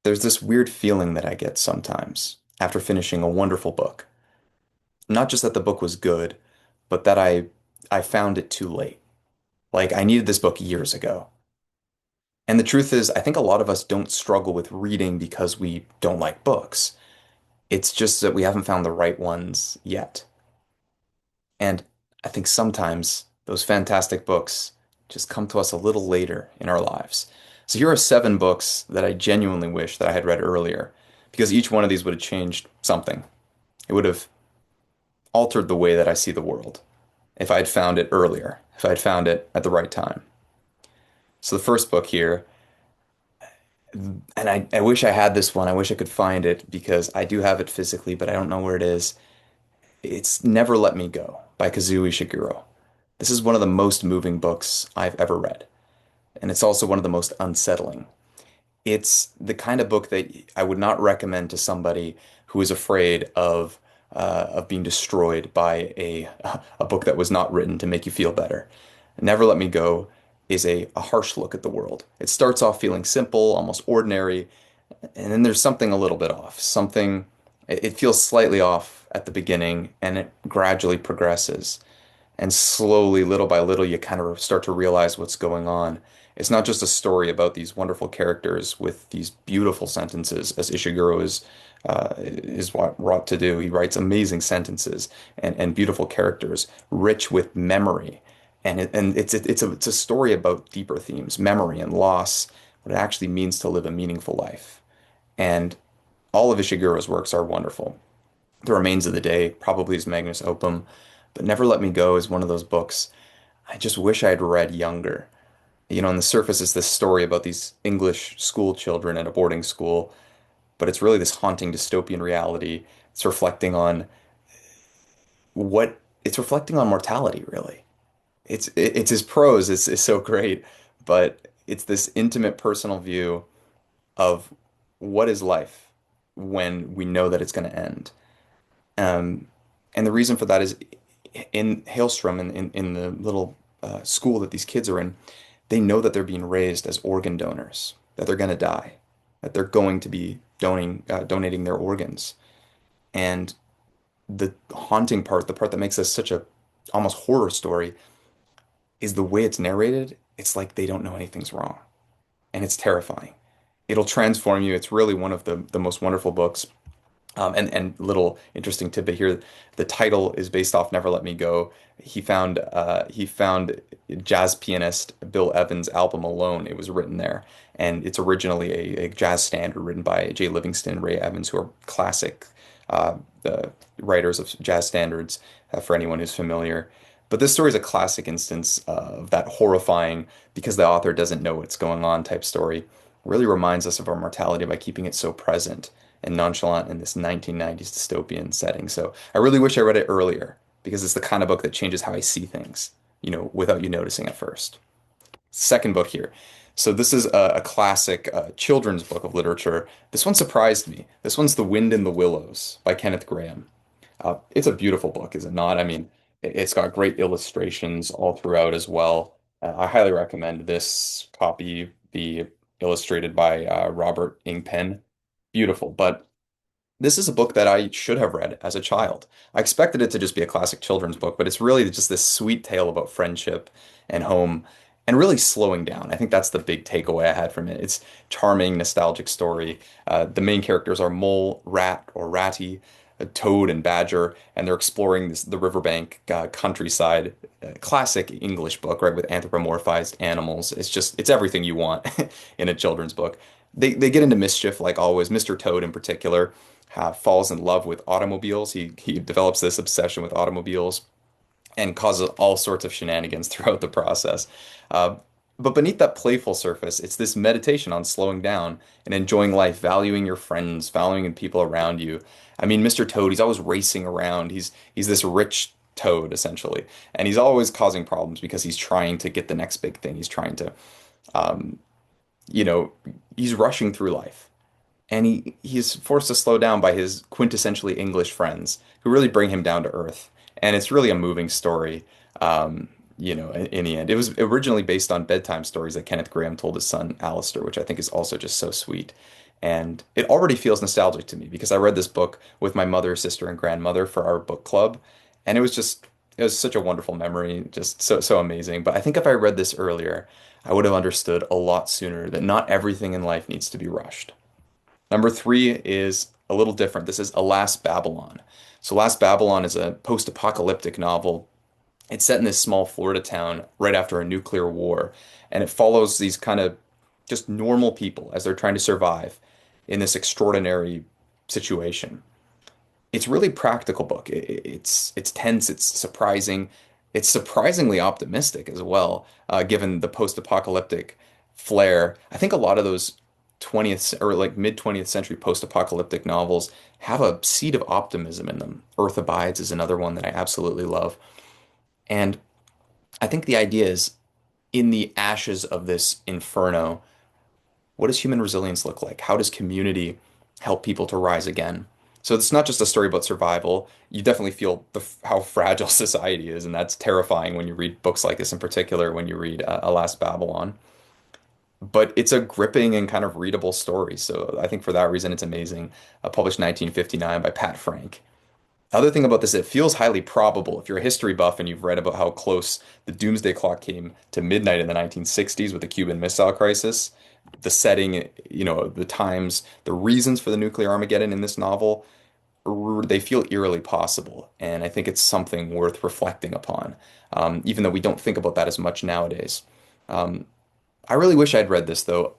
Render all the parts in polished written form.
There's this weird feeling that I get sometimes after finishing a wonderful book. Not just that the book was good, but that I found it too late. Like I needed this book years ago. And the truth is, I think a lot of us don't struggle with reading because we don't like books. It's just that we haven't found the right ones yet. And I think sometimes those fantastic books just come to us a little later in our lives. So here are seven books that I genuinely wish that I had read earlier, because each one of these would have changed something. It would have altered the way that I see the world if I had found it earlier, if I had found it at the right time. So the first book here, and I wish I had this one. I wish I could find it because I do have it physically, but I don't know where it is. It's Never Let Me Go by Kazuo Ishiguro. This is one of the most moving books I've ever read, and it's also one of the most unsettling. It's the kind of book that I would not recommend to somebody who is afraid of being destroyed by a book that was not written to make you feel better. Never Let Me Go is a harsh look at the world. It starts off feeling simple, almost ordinary, and then there's something a little bit off. It feels slightly off at the beginning, and it gradually progresses. And slowly, little by little, you kind of start to realize what's going on. It's not just a story about these wonderful characters with these beautiful sentences, as Ishiguro is what wrought to do. He writes amazing sentences and beautiful characters, rich with memory. And it's a story about deeper themes, memory and loss, what it actually means to live a meaningful life. And all of Ishiguro's works are wonderful. The Remains of the Day, probably his magnus opus, but Never Let Me Go is one of those books I just wish I had read younger. On the surface, it's this story about these English school children at a boarding school, but it's really this haunting dystopian reality. It's reflecting on it's reflecting on mortality, really. It's his prose is so great, but it's this intimate personal view of what is life when we know that it's going to end. Um, and the reason for that is in Hailstrom, in the little school that these kids are in, they know that they're being raised as organ donors, that they're going to die, that they're going to be donating their organs. And the haunting part, the part that makes this such a almost horror story, is the way it's narrated. It's like they don't know anything's wrong, and it's terrifying. It'll transform you. It's really one of the most wonderful books. And little interesting tidbit here, the title is based off Never Let Me Go. He found jazz pianist Bill Evans' album Alone. It was written there, and it's originally a jazz standard written by Jay Livingston, Ray Evans, who are classic the writers of jazz standards for anyone who's familiar. But this story is a classic instance of that horrifying, because the author doesn't know what's going on type story. Really reminds us of our mortality by keeping it so present and nonchalant in this 1990s dystopian setting. So I really wish I read it earlier because it's the kind of book that changes how I see things, without you noticing at first. Second book here. So this is a classic children's book of literature. This one surprised me. This one's The Wind in the Willows by Kenneth Grahame. It's a beautiful book, is it not? I mean, it's got great illustrations all throughout as well. I highly recommend this copy be illustrated by Robert Ingpen. Beautiful, but this is a book that I should have read as a child. I expected it to just be a classic children's book, but it's really just this sweet tale about friendship and home and really slowing down. I think that's the big takeaway I had from it. It's charming, nostalgic story. The main characters are Mole, Rat, or Ratty, Toad, and Badger, and they're exploring the riverbank countryside. Classic English book, right, with anthropomorphized animals. It's everything you want in a children's book. They get into mischief like always. Mr. Toad in particular falls in love with automobiles. He develops this obsession with automobiles and causes all sorts of shenanigans throughout the process. Uh, but beneath that playful surface, it's this meditation on slowing down and enjoying life, valuing your friends, valuing the people around you. I mean, Mr. Toad, he's always racing around. He's this rich toad essentially, and he's always causing problems because he's trying to get the next big thing. He's trying to, um, you know, he's rushing through life, and he's forced to slow down by his quintessentially English friends who really bring him down to earth. And it's really a moving story. In the end, it was originally based on bedtime stories that Kenneth Grahame told his son Alistair, which I think is also just so sweet. And it already feels nostalgic to me because I read this book with my mother, sister, and grandmother for our book club. And it was such a wonderful memory, just so amazing. But I think if I read this earlier, I would have understood a lot sooner that not everything in life needs to be rushed. Number three is a little different. This is Alas Babylon. So Last Babylon is a post-apocalyptic novel. It's set in this small Florida town right after a nuclear war, and it follows these kind of just normal people as they're trying to survive in this extraordinary situation. It's really practical book. It's tense, it's surprising, it's surprisingly optimistic as well, given the post-apocalyptic flair. I think a lot of those 20th or like mid 20th century post-apocalyptic novels have a seed of optimism in them. Earth Abides is another one that I absolutely love. And I think the idea is in the ashes of this inferno, what does human resilience look like? How does community help people to rise again? So it's not just a story about survival. You definitely feel how fragile society is, and that's terrifying when you read books like this, in particular when you read Alas Babylon. But it's a gripping and kind of readable story. So I think for that reason, it's amazing. Published 1959 by Pat Frank. Other thing about this, it feels highly probable. If you're a history buff and you've read about how close the doomsday clock came to midnight in the 1960s with the Cuban Missile Crisis, the setting, the times, the reasons for the nuclear Armageddon in this novel, they feel eerily possible. And I think it's something worth reflecting upon, even though we don't think about that as much nowadays. Um, I really wish I'd read this, though,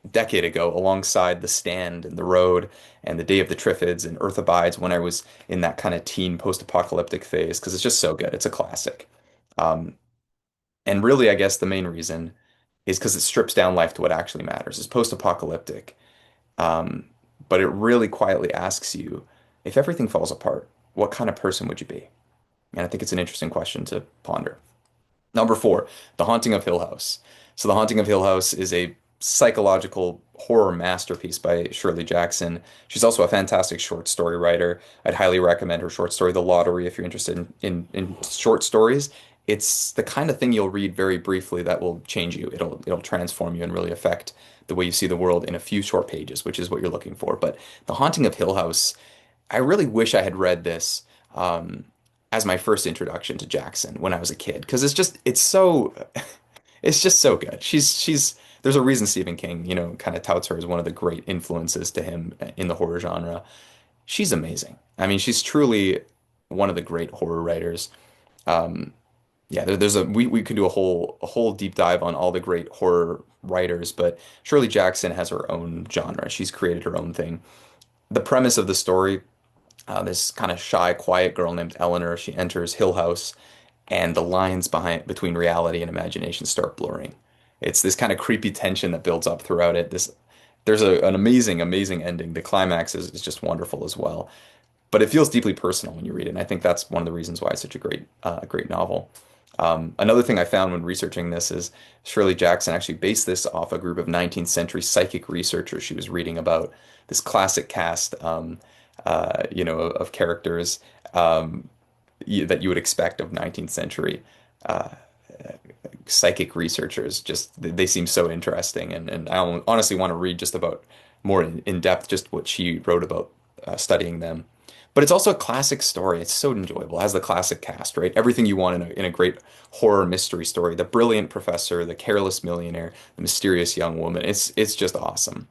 a decade ago, alongside The Stand and The Road and The Day of the Triffids and Earth Abides when I was in that kind of teen post-apocalyptic phase, because it's just so good. It's a classic. Um, and really, I guess the main reason is because it strips down life to what actually matters. It's post-apocalyptic, um, but it really quietly asks you, if everything falls apart, what kind of person would you be? And I think it's an interesting question to ponder. Number four, The Haunting of Hill House. So, The Haunting of Hill House is a psychological horror masterpiece by Shirley Jackson. She's also a fantastic short story writer. I'd highly recommend her short story, The Lottery, if you're interested in short stories. It's the kind of thing you'll read very briefly that will change you. It'll transform you and really affect the way you see the world in a few short pages, which is what you're looking for. But The Haunting of Hill House, I really wish I had read this. As my first introduction to Jackson when I was a kid, because it's just so good. There's a reason Stephen King, kind of touts her as one of the great influences to him in the horror genre. She's amazing. I mean, she's truly one of the great horror writers. Um, yeah, we could do a whole deep dive on all the great horror writers, but Shirley Jackson has her own genre. She's created her own thing. The premise of the story, this kind of shy, quiet girl named Eleanor, she enters Hill House, and the lines between reality and imagination start blurring. It's this kind of creepy tension that builds up throughout it. There's an amazing ending. The climax is just wonderful as well. But it feels deeply personal when you read it, and I think that's one of the reasons why it's such a great novel. Another thing I found when researching this is Shirley Jackson actually based this off a group of 19th century psychic researchers she was reading about, this classic cast, of characters that you would expect of 19th century uh, psychic researchers. Just they seem so interesting, and I honestly want to read just about more in depth just what she wrote about studying them. But it's also a classic story. It's so enjoyable. It has the classic cast, right? Everything you want in a great horror mystery story. The brilliant professor, the careless millionaire, the mysterious young woman. It's just awesome.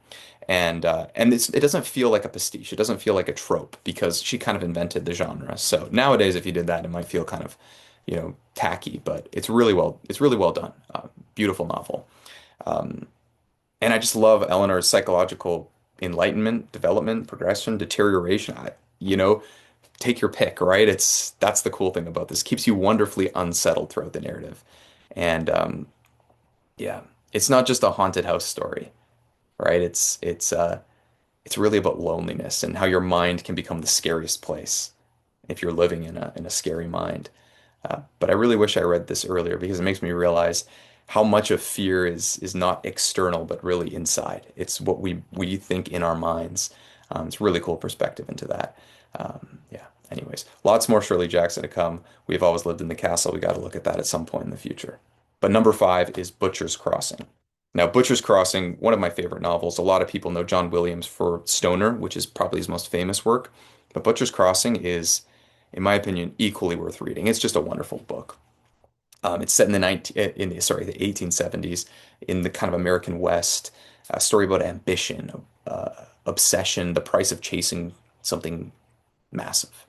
And it doesn't feel like a pastiche. It doesn't feel like a trope because she kind of invented the genre. So nowadays, if you did that, it might feel kind of, tacky. But it's really well done. Beautiful novel. Um, and I just love Eleanor's psychological enlightenment, development, progression, deterioration. Take your pick, right? That's the cool thing about this. Keeps you wonderfully unsettled throughout the narrative. And yeah, it's not just a haunted house story, right? It's really about loneliness and how your mind can become the scariest place if you're living in a scary mind. But I really wish I read this earlier because it makes me realize how much of fear is not external but really inside. It's what we think in our minds. It's a really cool perspective into that. Yeah. Anyways, lots more Shirley Jackson to come. We've always lived in the castle. We got to look at that at some point in the future. But number five is Butcher's Crossing. Now, Butcher's Crossing, one of my favorite novels. A lot of people know John Williams for Stoner, which is probably his most famous work. But Butcher's Crossing is, in my opinion, equally worth reading. It's just a wonderful book. It's set in the 19, in the, sorry, the 1870s in the kind of American West. A story about ambition, obsession, the price of chasing something massive.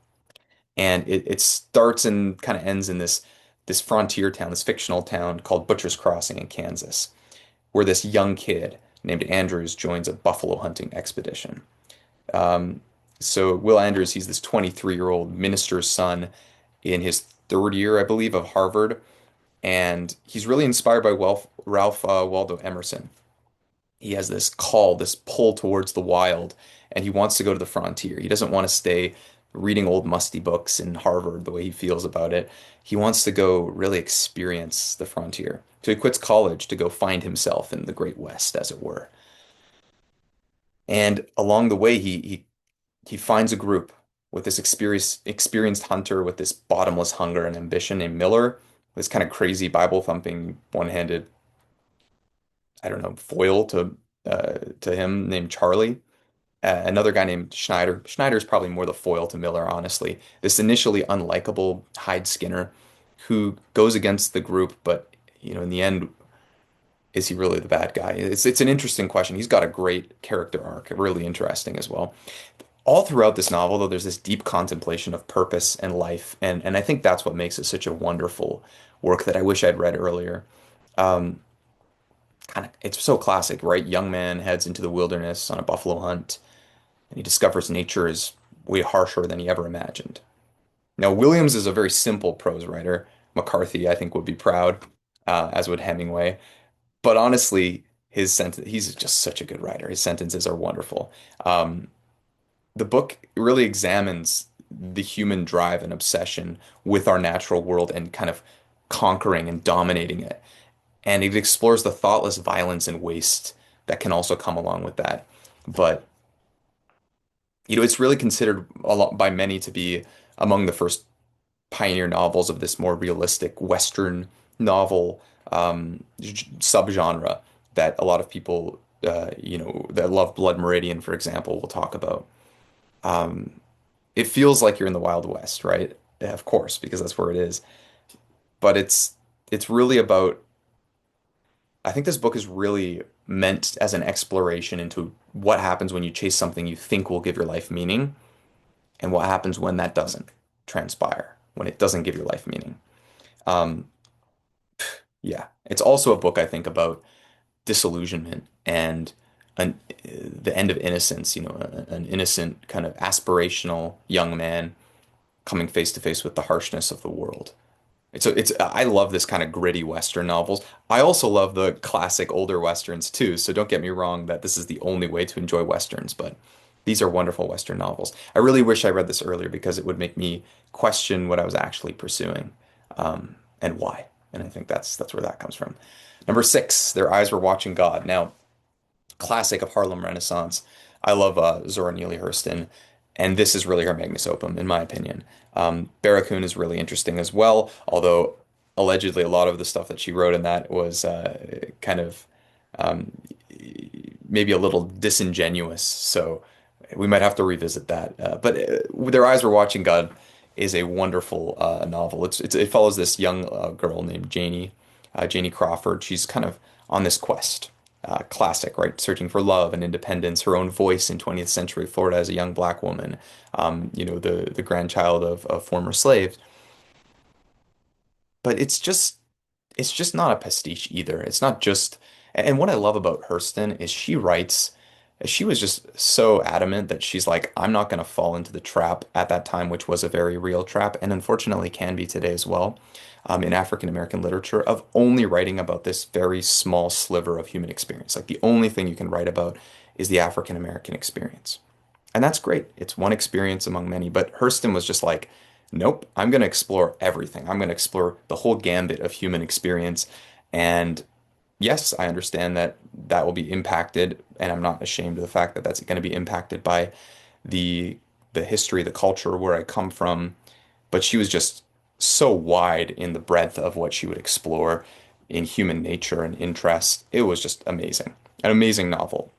And it starts and kind of ends in this frontier town, this fictional town called Butcher's Crossing in Kansas, where this young kid named Andrews joins a buffalo hunting expedition. Um, so Will Andrews, he's this 23-year-old minister's son in his third year, I believe, of Harvard, and he's really inspired by Ralph Waldo Emerson. He has this call, this pull towards the wild, and he wants to go to the frontier. He doesn't want to stay reading old musty books in Harvard the way he feels about it. He wants to go really experience the frontier. So he quits college to go find himself in the Great West, as it were. And along the way, he finds a group with this experienced hunter with this bottomless hunger and ambition named Miller, this kind of crazy Bible thumping one-handed, I don't know, foil to him named Charlie. Another guy named Schneider. Schneider's probably more the foil to Miller, honestly. This initially unlikable Hyde Skinner who goes against the group, but in the end, is he really the bad guy? It's an interesting question. He's got a great character arc, really interesting as well. All throughout this novel, though, there's this deep contemplation of purpose and life, and I think that's what makes it such a wonderful work that I wish I'd read earlier. Um, Kind of, it's so classic, right? Young man heads into the wilderness on a buffalo hunt, and he discovers nature is way harsher than he ever imagined. Now, Williams is a very simple prose writer. McCarthy, I think, would be proud, as would Hemingway. But honestly, he's just such a good writer. His sentences are wonderful. Um, the book really examines the human drive and obsession with our natural world and kind of conquering and dominating it. And it explores the thoughtless violence and waste that can also come along with that. But it's really considered a lot by many to be among the first pioneer novels of this more realistic Western novel subgenre that a lot of people, that love Blood Meridian, for example, will talk about. Um, it feels like you're in the Wild West, right? Yeah, of course, because that's where it is. But it's really about. I think this book is really meant as an exploration into what happens when you chase something you think will give your life meaning, and what happens when that doesn't transpire, when it doesn't give your life meaning. Um, yeah, it's also a book I think about disillusionment and the end of innocence, an innocent kind of aspirational young man coming face to face with the harshness of the world. I love this kind of gritty Western novels. I also love the classic older Westerns too, so don't get me wrong that this is the only way to enjoy Westerns, but these are wonderful Western novels. I really wish I read this earlier because it would make me question what I was actually pursuing, and why. And I think that's where that comes from. Number six, Their Eyes Were Watching God. Now, classic of Harlem Renaissance. I love Zora Neale Hurston, and this is really her magnus opus, in my opinion. Barracoon is really interesting as well, although allegedly a lot of the stuff that she wrote in that was kind of um, maybe a little disingenuous. So we might have to revisit that. But Their Eyes Were Watching God is a wonderful novel. It follows this young girl named Janie Crawford. She's kind of on this quest. Classic, right? Searching for love and independence, her own voice in 20th century Florida as a young black woman, the grandchild of former slaves. But it's just not a pastiche either. It's not just, and what I love about Hurston is she was just so adamant that she's like, I'm not going to fall into the trap at that time, which was a very real trap, and unfortunately can be today as well, in African American literature, of only writing about this very small sliver of human experience. Like the only thing you can write about is the African American experience. And that's great. It's one experience among many. But Hurston was just like, nope, I'm going to explore everything. I'm going to explore the whole gambit of human experience. And yes, I understand that that will be impacted, and I'm not ashamed of the fact that that's going to be impacted by the the history, the culture where I come from. But she was just so wide in the breadth of what she would explore. in human nature and interest. It was just amazing. An amazing novel,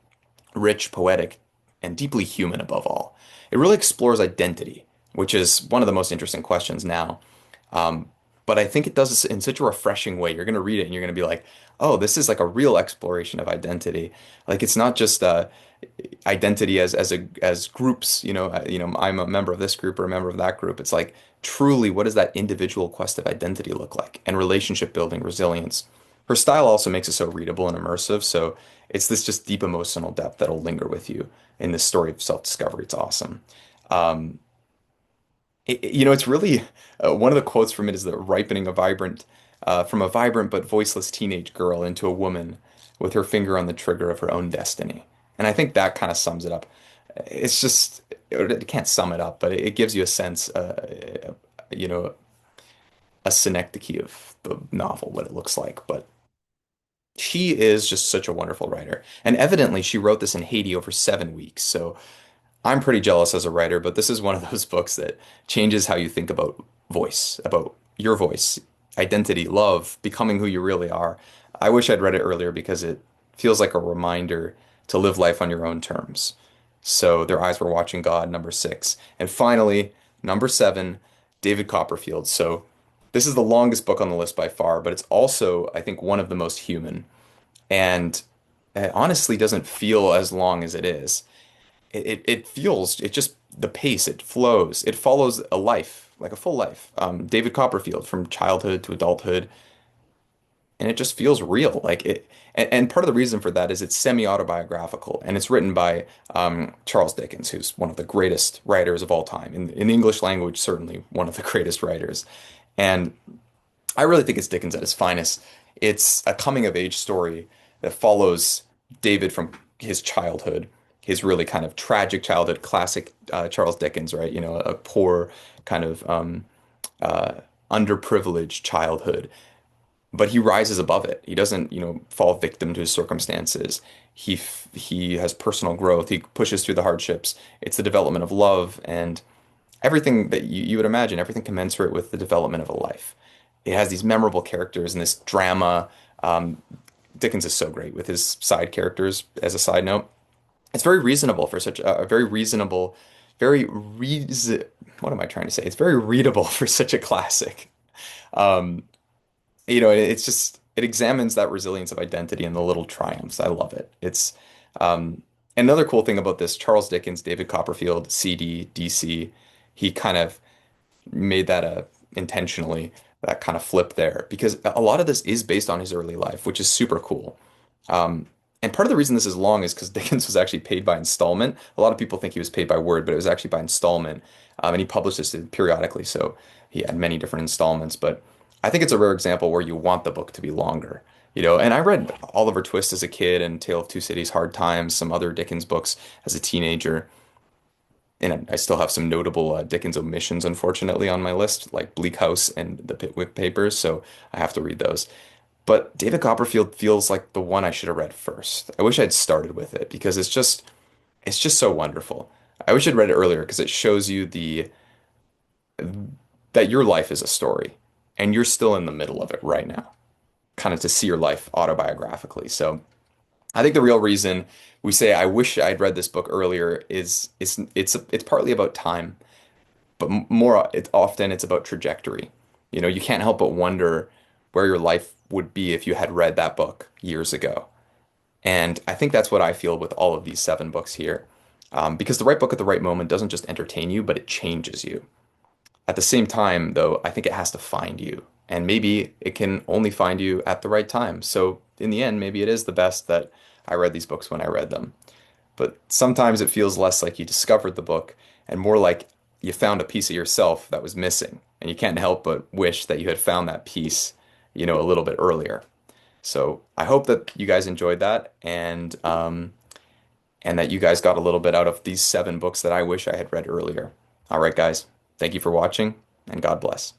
rich, poetic, and deeply human above all. It really explores identity, which is one of the most interesting questions now. Um, but I think it does this in such a refreshing way. You're going to read it and you're going to be like, oh, this is like a real exploration of identity. Like it's not just identity as groups, I'm a member of this group or a member of that group. It's like truly what does that individual quest of identity look like and relationship building, resilience. Her style also makes it so readable and immersive. So it's this just deep emotional depth that'll linger with you in this story of self-discovery. It's awesome. Um, it's really one of the quotes from it is the ripening a vibrant from a vibrant but voiceless teenage girl into a woman with her finger on the trigger of her own destiny. And I think that kind of sums it up. It's just it can't sum it up, but it gives you a sense, you know, a synecdoche of the novel, what it looks like. But she is just such a wonderful writer, and evidently she wrote this in Haiti over 7 weeks. So I'm pretty jealous as a writer, but this is one of those books that changes how you think about voice, about your voice, identity, love, becoming who you really are. I wish I'd read it earlier because it feels like a reminder to live life on your own terms. So, Their Eyes Were Watching God, number 6. And finally, number 7, David Copperfield. So, this is the longest book on the list by far, but it's also, I think, one of the most human. And it honestly doesn't feel as long as it is. It feels it just the pace it flows it follows a life like a full life, David Copperfield from childhood to adulthood, and it just feels real like it. And part of the reason for that is it's semi-autobiographical and it's written by Charles Dickens, who's one of the greatest writers of all time in the English language, certainly one of the greatest writers. And I really think it's Dickens at his finest. It's a coming of age story that follows David from his childhood, his really kind of tragic childhood, classic Charles Dickens, right? A poor kind of uh, underprivileged childhood, but he rises above it. He doesn't, fall victim to his circumstances. He has personal growth. He pushes through the hardships. It's the development of love and everything that you would imagine, everything commensurate with the development of a life. It has these memorable characters and this drama. Um, Dickens is so great with his side characters. As a side note, it's very reasonable for such a very reasonable, very reason. What am I trying to say? It's very readable for such a classic. Um, it's just it examines that resilience of identity and the little triumphs. I love it. It's um, another cool thing about this, Charles Dickens, David Copperfield, CD, DC. He kind of made that intentionally that kind of flip there because a lot of this is based on his early life, which is super cool. Um, and part of the reason this is long is because Dickens was actually paid by installment. A lot of people think he was paid by word, but it was actually by installment. And he published this periodically, so he had many different installments. But I think it's a rare example where you want the book to be longer. And I read Oliver Twist as a kid and Tale of Two Cities, Hard Times, some other Dickens books as a teenager. And I still have some notable Dickens omissions, unfortunately, on my list, like Bleak House and the Pickwick Papers. So I have to read those. But David Copperfield feels like the one I should have read first. I wish I'd started with it because it's just so wonderful. I wish I'd read it earlier because it shows you the that your life is a story and you're still in the middle of it right now, kind of to see your life autobiographically. So I think the real reason we say I wish I'd read this book earlier is it's partly about time, but more it's about trajectory. You can't help but wonder where your life would be if you had read that book years ago. And I think that's what I feel with all of these 7 books here. Because the right book at the right moment doesn't just entertain you, but it changes you. At the same time, though, I think it has to find you. And maybe it can only find you at the right time. So in the end, maybe it is the best that I read these books when I read them. But sometimes it feels less like you discovered the book and more like you found a piece of yourself that was missing. And you can't help but wish that you had found that piece, a little bit earlier. So I hope that you guys enjoyed that and that you guys got a little bit out of these 7 books that I wish I had read earlier. All right, guys, thank you for watching and God bless.